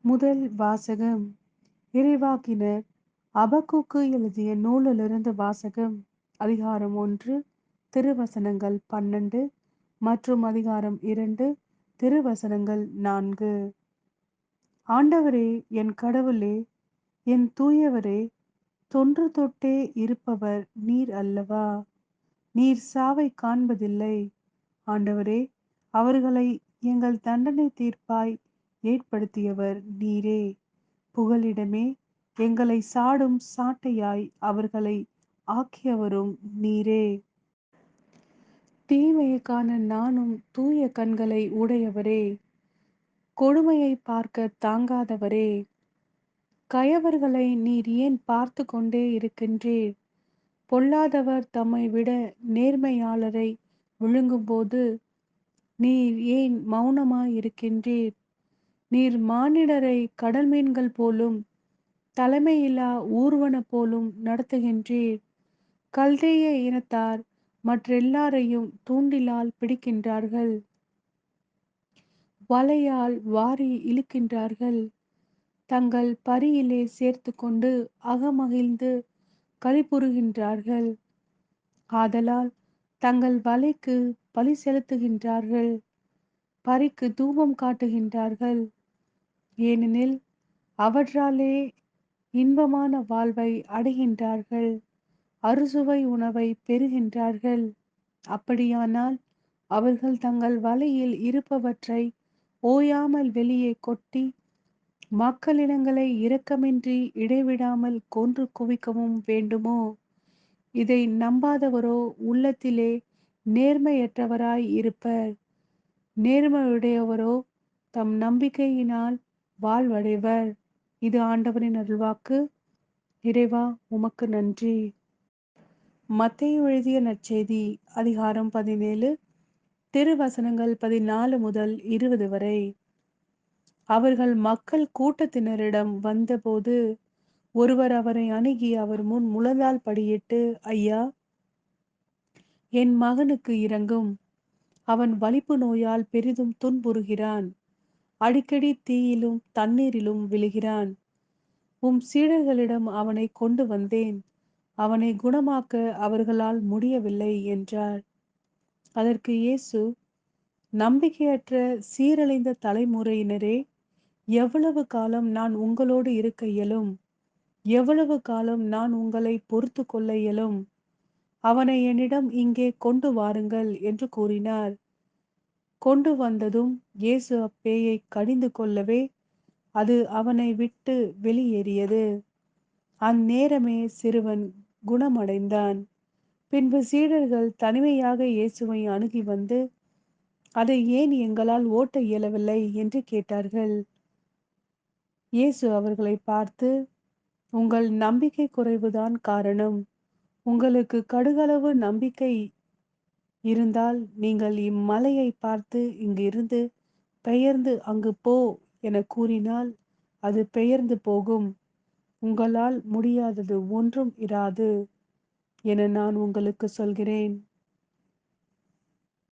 முதல் வாசகம் இறைவாக்கினர் அபக்கூக்கு எழுதிய நூலிலிருந்து வாசகம். அதிகாரம் 1, திருவசனங்கள் 12 மற்றும் அதிகாரம் 2, திருவசனங்கள் 4. ஆண்டவரே, என் கடவுளே, என் தூயவரே, தொன்று தொட்டே இருப்பவர் நீர் அல்லவா? நீர் சாவை காண்பதில்லை. ஆண்டவரே, அவர்களை எங்கள் தண்டனை தீர்ப்பாய் ஏற்படுத்தியவர் நீரே. புகலிடமே, எங்களை சாடும் சாட்டையாய் அவர்களை ஆக்கியவரும் நீரே. தீமையை காண நானும் தூய கண்களை உடையவரே, கொடுமையை பார்க்க தாங்காதவரே, கயவர்களை நீர் ஏன் பார்த்து கொண்டே இருக்கின்றீர்? பொல்லாதவர் தம்மை விட நேர்மையாளரை விழுங்கும்போது நீர் ஏன் மௌனமாயிருக்கின்றீர்? நீர் மானிடரை கடல் மீன்கள் போலும் தலைமையில்லா ஊர்வன போலும் நடத்துகின்றீர். கல்தேய இனத்தார் மற்றெல்லாரையும் தூண்டிலால் பிடிக்கின்றார்கள், வலையால் வாரி இழுக்கின்றார்கள். தங்கள் பரியிலே சேர்த்து கொண்டு அகமகிழ்ந்து களிப்புறுகின்றார்கள். ஆதலால் தங்கள் வலைக்கு பலி செலுத்துகின்றார்கள், பரிக்கு தூபம் காட்டுகின்றார்கள். ஏனெனில் அவற்றாலே இன்பமான வாழ்வை அடைகின்றார்கள், அறுசுவை உணவை பெறுகின்றார்கள். அப்படியானால் அவர்கள் தங்கள் வலையில் இருப்பவற்றை ஓயாமல் வெளியே கொட்டி மக்களினங்களை இரக்கமின்றி இடைவிடாமல் கொன்று குவிக்கவும் வேண்டுமோ? இதை நம்பாதவரோ உள்ளத்திலே நேர்மையற்றவராய் இருப்பர். நேர்மையுடையவரோ தம் நம்பிக்கையினால் வாழ்வடைவர். இது ஆண்டவரின் அருள்வாக்கு. இறைவா, உமக்கு நன்றி. மத்தேயு எழுதிய நற்செய்தி அதிகாரம் 17, திருவசனங்கள் 14 முதல் 20 வரை. அவர்கள் மக்கள் கூட்டத்தினரிடம் வந்தபோது ஒருவர் அவரை அணுகி அவர் முன் முழந்தாள் படியிட்டு, ஐயா, என் மகனுக்கு இரங்கும். அவன் வலிப்பு நோயால் பெரிதும் துன்புறுகிறான். அடிக்கடி தீயிலும் தண்ணீரிலும் விழுகிறான். உம் சீடர்களிடம் அவனை கொண்டு வந்தேன். அவனை குணமாக்க அவர்களால் முடியவில்லை என்றார். அதற்கு இயேசு, நம்பிக்கையற்ற சீரழிந்த தலைமுறையினரே, எவ்வளவு காலம் நான் உங்களோடு இருக்க இயலும்? எவ்வளவு காலம் நான் உங்களை பொறுத்து கொள்ள இயலும்? அவனை என்னிடம் இங்கே கொண்டு வாருங்கள் என்று கூறினார். கொண்டு வந்ததும் இயேசு அப்பேயை கடிந்து கொள்ளவே அது அவனை விட்டு வெளியேறியது. அந்நேரமே சிறுவன் குணமடைந்தான். பின்பு சீடர்கள் தனிமையாக இயேசுவை அணுகி வந்து, அதை ஏன் எங்களால் ஓட்ட இயலவில்லை என்று கேட்டார்கள். இயேசு அவர்களை பார்த்து, உங்கள் நம்பிக்கை குறைவுதான் காரணம். உங்களுக்கு கடுகளவு நம்பிக்கை இருந்தால் நீங்கள் இம்மலையை பார்த்து இங்கிருந்து பெயர்ந்து அங்கு போ என கூறினால் அது பெயர்ந்து போகும். உங்களால் முடியாதது ஒன்றும் இராது என நான் உங்களுக்கு சொல்கிறேன்.